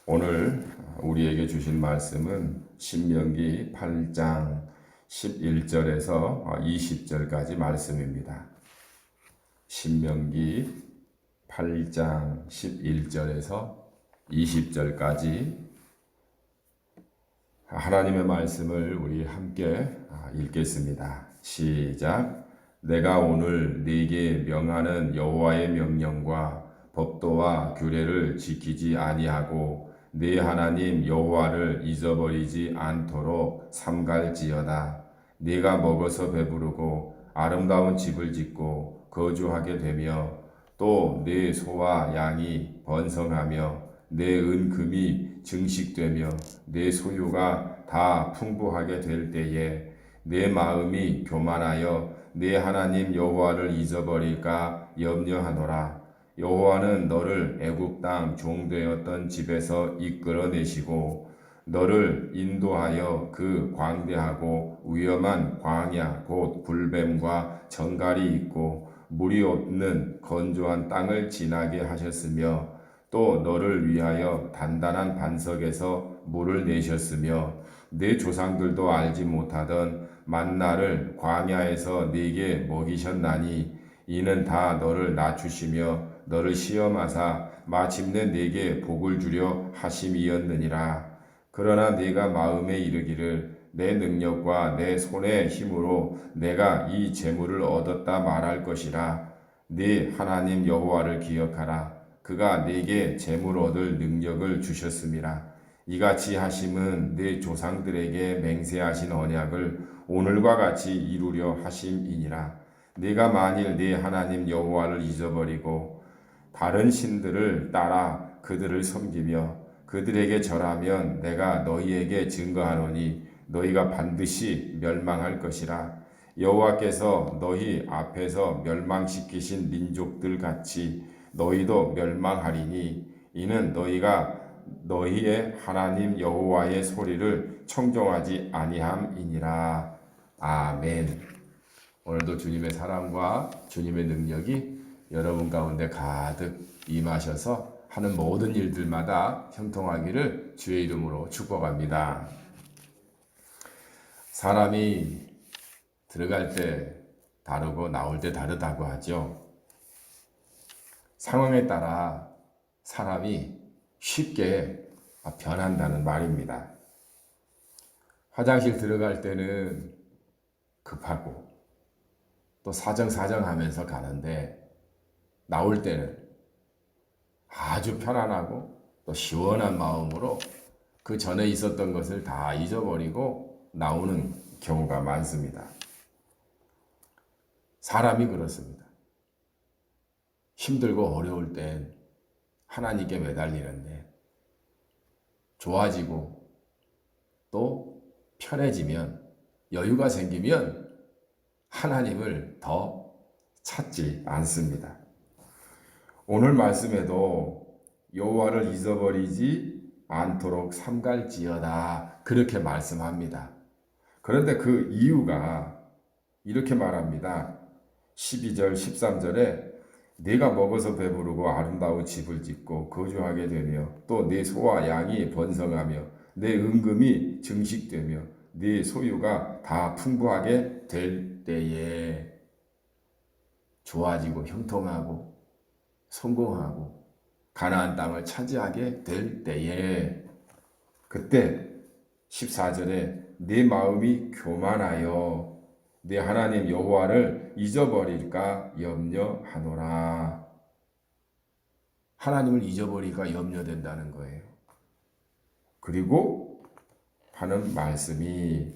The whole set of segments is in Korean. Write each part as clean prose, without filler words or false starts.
오늘 우리에게 주신 말씀은 신명기 8장 11절에서 20절까지 말씀입니다. 신명기 8장 11절에서 20절까지 하나님의 말씀을 우리 함께 읽겠습니다. 시작. 내가 오늘 네게 명하는 여호와의 명령과 법도와 규례를 지키지 아니하고 네 하나님 여호와를 잊어버리지 않도록 삼갈지어다. 네가 먹어서 배부르고 아름다운 집을 짓고 거주하게 되며 또 네 소와 양이 번성하며 내 은금이 증식되며 내 소유가 다 풍부하게 될 때에 내 마음이 교만하여 내 하나님 여호와를 잊어버릴까 염려하노라. 여호와는 너를 애굽 땅 종되었던 집에서 이끌어내시고 너를 인도하여 그 광대하고 위험한 광야 곧 불뱀과 정갈이 있고 물이 없는 건조한 땅을 지나게 하셨으며 또 너를 위하여 단단한 반석에서 물을 내셨으며 내 조상들도 알지 못하던 만나를 광야에서 네게 먹이셨나니 이는 다 너를 낮추시며 너를 시험하사 마침내 네게 복을 주려 하심이었느니라. 그러나 네가 마음에 이르기를 내 능력과 내 손의 힘으로 내가 이 재물을 얻었다 말할 것이라. 네 하나님 여호와를 기억하라. 그가 네게 재물 얻을 능력을 주셨음이라. 이같이 하심은 네 조상들에게 맹세하신 언약을 오늘과 같이 이루려 하심이니라. 네가 만일 네 하나님 여호와를 잊어버리고 다른 신들을 따라 그들을 섬기며 그들에게 절하면 내가 너희에게 증거하노니 너희가 반드시 멸망할 것이라. 여호와께서 너희 앞에서 멸망시키신 민족들 같이 너희도 멸망하리니 이는 너희가 너희의 하나님 여호와의 소리를 청종하지 아니함이니라. 아멘. 오늘도 주님의 사랑과 주님의 능력이 여러분 가운데 가득 임하셔서 하는 모든 일들마다 형통하기를 주의 이름으로 축복합니다. 사람이 들어갈 때 다르고 나올 때 다르다고 하죠. 상황에 따라 사람이 쉽게 변한다는 말입니다. 화장실 들어갈 때는 급하고 또 사정사정하면서 가는데 나올 때는 아주 편안하고 또 시원한 마음으로 그 전에 있었던 것을 다 잊어버리고 나오는 경우가 많습니다. 사람이 그렇습니다. 힘들고 어려울 땐 하나님께 매달리는데 좋아지고 또 편해지면 여유가 생기면 하나님을 더 찾지 않습니다. 오늘 말씀에도 여호와를 잊어버리지 않도록 삼갈지어다 그렇게 말씀합니다. 그런데 그 이유가 이렇게 말합니다. 12절 13절에 네가 먹어서 배부르고 아름다운 집을 짓고 거주하게 되며 또 네 소와 양이 번성하며 내 은금이 증식되며 네 소유가 다 풍부하게 될 때에 좋아지고 형통하고 성공하고 가나안 땅을 차지하게 될 때에 그때 14절에 내 마음이 교만하여 내 하나님 여호와를 잊어버릴까 염려하노라. 하나님을 잊어버릴까 염려된다는 거예요. 그리고 하는 말씀이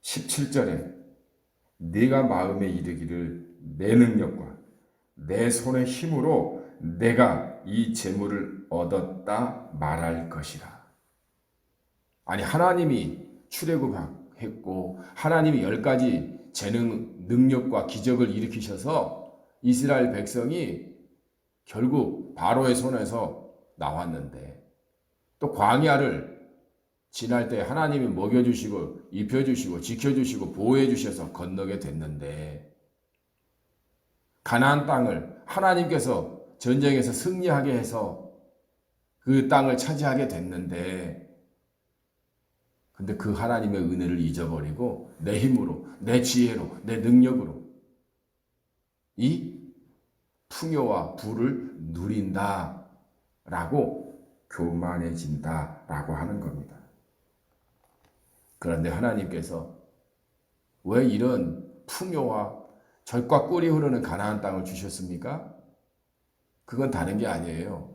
17절에 네가 마음에 이르기를 내 능력과 내 손의 힘으로 내가 이 재물을 얻었다 말할 것이라. 아니 하나님이 출애굽했고 하나님이 10가지 재능, 능력과 기적을 일으키셔서 이스라엘 백성이 결국 바로의 손에서 나왔는데 또 광야를 지날 때 하나님이 먹여주시고 입혀주시고 지켜주시고 보호해주셔서 건너게 됐는데 가나안 땅을 하나님께서 전쟁에서 승리하게 해서 그 땅을 차지하게 됐는데, 근데 그 하나님의 은혜를 잊어버리고 내 힘으로, 내 지혜로, 내 능력으로 이 풍요와 부를 누린다라고 교만해진다라고 하는 겁니다. 그런데 하나님께서 왜 이런 풍요와 젖과 꿀이 흐르는 가나안 땅을 주셨습니까? 그건 다른 게 아니에요.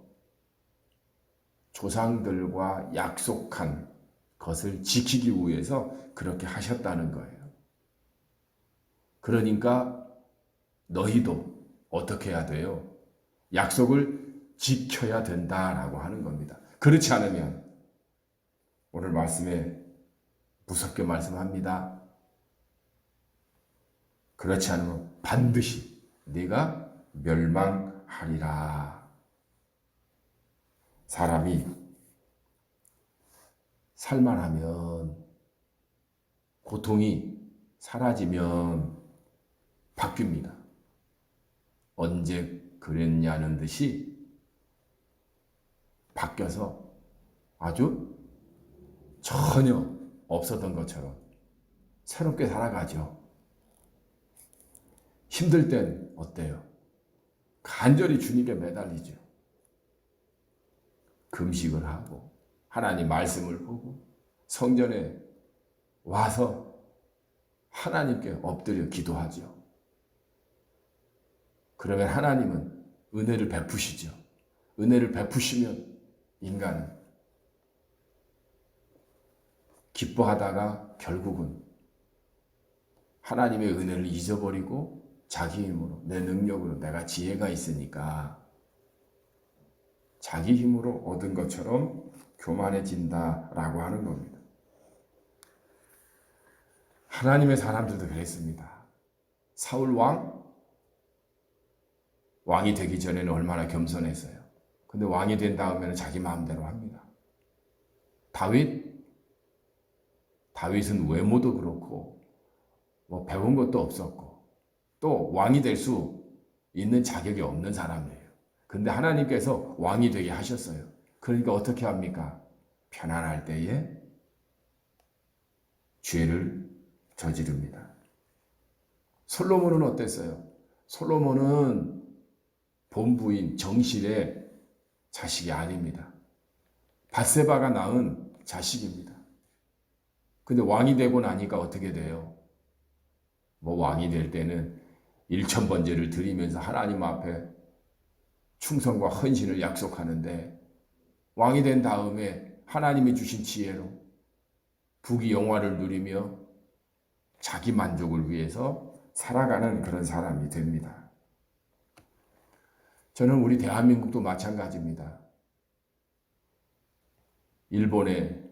조상들과 약속한 것을 지키기 위해서 그렇게 하셨다는 거예요. 그러니까 너희도 어떻게 해야 돼요? 약속을 지켜야 된다라고 하는 겁니다. 그렇지 않으면 오늘 말씀에 무섭게 말씀합니다. 그렇지 않으면 반드시 네가 멸망하리라. 사람이 살만하면, 고통이 사라지면 바뀝니다. 언제 그랬냐는 듯이 바뀌어서 아주 전혀 없었던 것처럼 새롭게 살아가죠. 힘들 땐 어때요? 간절히 주님께 매달리죠. 금식을 하고 하나님 말씀을 보고 성전에 와서 하나님께 엎드려 기도하죠. 그러면 하나님은 은혜를 베푸시죠. 은혜를 베푸시면 인간은 기뻐하다가 결국은 하나님의 은혜를 잊어버리고 자기 힘으로, 내 능력으로, 내가 지혜가 있으니까 자기 힘으로 얻은 것처럼 교만해진다라고 하는 겁니다. 하나님의 사람들도 그랬습니다. 사울 왕이 되기 전에는 얼마나 겸손했어요. 근데 왕이 된 다음에는 자기 마음대로 합니다. 다윗은 외모도 그렇고 뭐 배운 것도 없었고 또 왕이 될 수 있는 자격이 없는 사람이에요. 근데 하나님께서 왕이 되게 하셨어요. 그러니까 어떻게 합니까? 편안할 때에 죄를 저지릅니다. 솔로몬은 어땠어요? 솔로몬은 본부인 정실의 자식이 아닙니다. 밧세바가 낳은 자식입니다. 근데 왕이 되고 나니까 어떻게 돼요? 뭐 왕이 될 때는 일천번제를 드리면서 하나님 앞에 충성과 헌신을 약속하는데, 왕이 된 다음에 하나님이 주신 지혜로 부귀 영화를 누리며 자기 만족을 위해서 살아가는 그런 사람이 됩니다. 저는 우리 대한민국도 마찬가지입니다. 일본에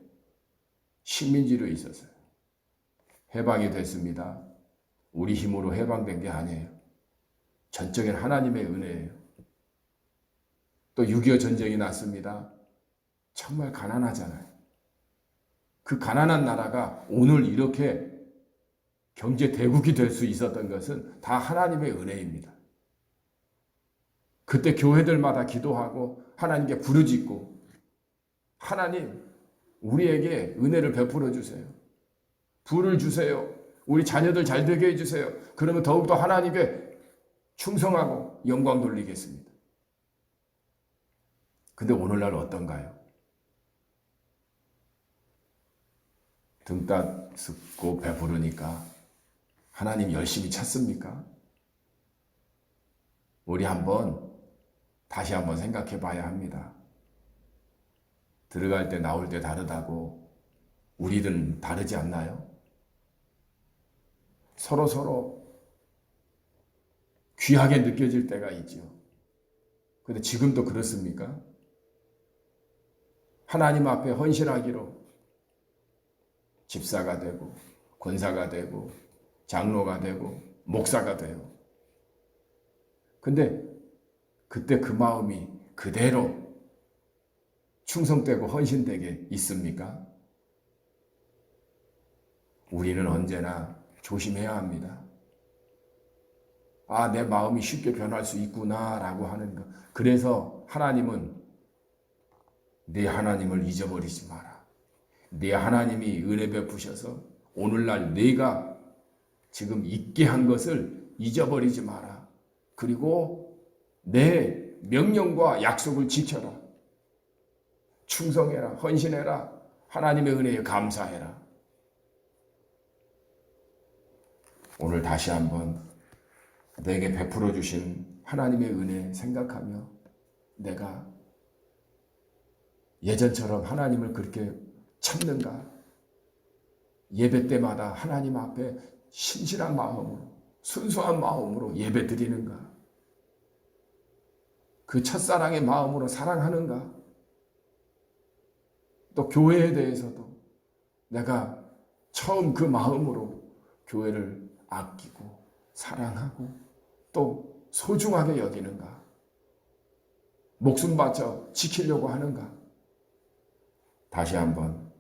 식민지로 있었어요. 해방이 됐습니다. 우리 힘으로 해방된 게 아니에요. 전적인 하나님의 은혜예요. 또 6.25 전쟁이 났습니다. 정말 가난하잖아요. 그 가난한 나라가 오늘 이렇게 경제 대국이 될 수 있었던 것은 다 하나님의 은혜입니다. 그때 교회들마다 기도하고 하나님께 부르짖고, 하나님 우리에게 은혜를 베풀어 주세요. 부를 주세요. 우리 자녀들 잘 되게 해주세요. 그러면 더욱더 하나님께 충성하고 영광 돌리겠습니다. 근데 오늘날 어떤가요? 등 따숩고 배부르니까 하나님 열심히 찾습니까? 우리 다시 한번 생각해 봐야 합니다. 들어갈 때 나올 때 다르다고 우리는 다르지 않나요? 서로 귀하게 느껴질 때가 있죠. 근데 지금도 그렇습니까? 하나님 앞에 헌신하기로 집사가 되고 권사가 되고 장로가 되고 목사가 돼요. 근데 그때 그 마음이 그대로 충성되고 헌신되게 있습니까? 우리는 언제나 조심해야 합니다. 내 마음이 쉽게 변할 수 있구나라고 하는 것. 그래서 하나님은 네 하나님을 잊어버리지 마라. 네 하나님이 은혜 베푸셔서 오늘날 네가 지금 있게 한 것을 잊어버리지 마라. 그리고 내 명령과 약속을 지켜라. 충성해라. 헌신해라. 하나님의 은혜에 감사해라. 오늘 다시 한번 내게 베풀어 주신 하나님의 은혜 생각하며 내가 예전처럼 하나님을 그렇게 찾는가? 예배 때마다 하나님 앞에 신실한 마음으로, 순수한 마음으로 예배 드리는가? 그 첫사랑의 마음으로 사랑하는가? 또 교회에 대해서도 내가 처음 그 마음으로 교회를 아끼고 사랑하고 또 소중하게 여기는가? 목숨 바쳐 지키려고 하는가? 다시 한번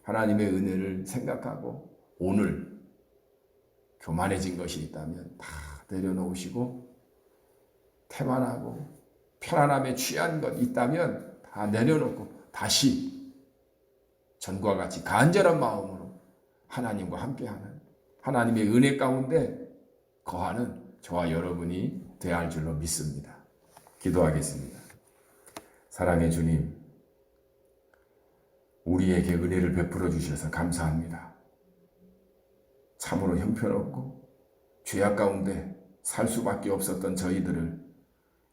하나님의 은혜를 생각하고 오늘 교만해진 것이 있다면 다 내려놓으시고 태만하고 편안함에 취한 것 있다면 다 내려놓고 다시 전과 같이 간절한 마음으로 하나님과 함께하는 하나님의 은혜 가운데 거하는 저와 여러분이 되어야 할 줄로 믿습니다. 기도하겠습니다. 사랑의 주님, 우리에게 은혜를 베풀어 주셔서 감사합니다. 참으로 형편없고 죄악 가운데 살 수밖에 없었던 저희들을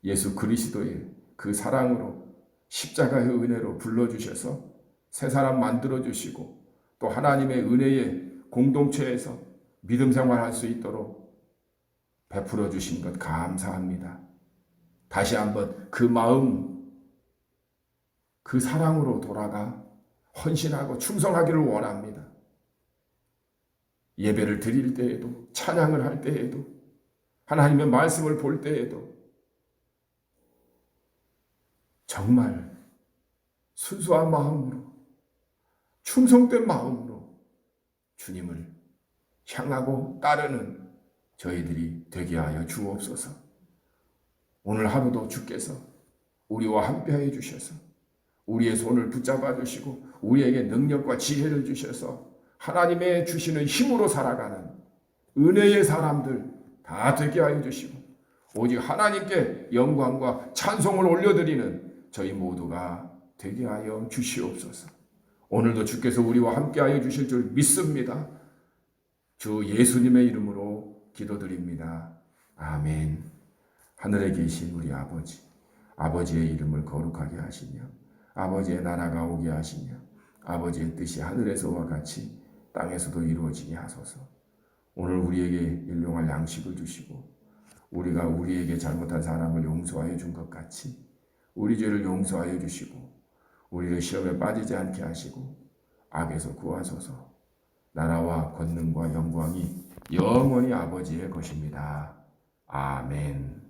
예수 그리스도의 그 사랑으로 십자가의 은혜로 불러주셔서 새 사람 만들어주시고 또 하나님의 은혜의 공동체에서 믿음 생활할 수 있도록 베풀어 주신 것 감사합니다. 다시 한번 그 마음, 그 사랑으로 돌아가 헌신하고 충성하기를 원합니다. 예배를 드릴 때에도 찬양을 할 때에도 하나님의 말씀을 볼 때에도 정말 순수한 마음으로 충성된 마음으로 주님을 향하고 따르는 저희들이 되게 하여 주옵소서. 오늘 하루도 주께서 우리와 함께해 주셔서 우리의 손을 붙잡아 주시고 우리에게 능력과 지혜를 주셔서 하나님의 주시는 힘으로 살아가는 은혜의 사람들 다 되게 하여 주시고 오직 하나님께 영광과 찬송을 올려드리는 저희 모두가 되게 하여 주시옵소서. 오늘도 주께서 우리와 함께 하여 주실 줄 믿습니다. 주 예수님의 이름으로 기도드립니다. 아멘. 하늘에 계신 우리 아버지, 아버지의 이름을 거룩하게 하시며 아버지의 나라가 오게 하시며 아버지의 뜻이 하늘에서와 같이 땅에서도 이루어지게 하소서. 오늘 우리에게 일용할 양식을 주시고 우리가 우리에게 잘못한 사람을 용서하여 준 것 같이 우리 죄를 용서하여 주시고 우리를 시험에 빠지지 않게 하시고 악에서 구하소서. 나라와 권능과 영광이 영원히 아버지의 것입니다. 아멘.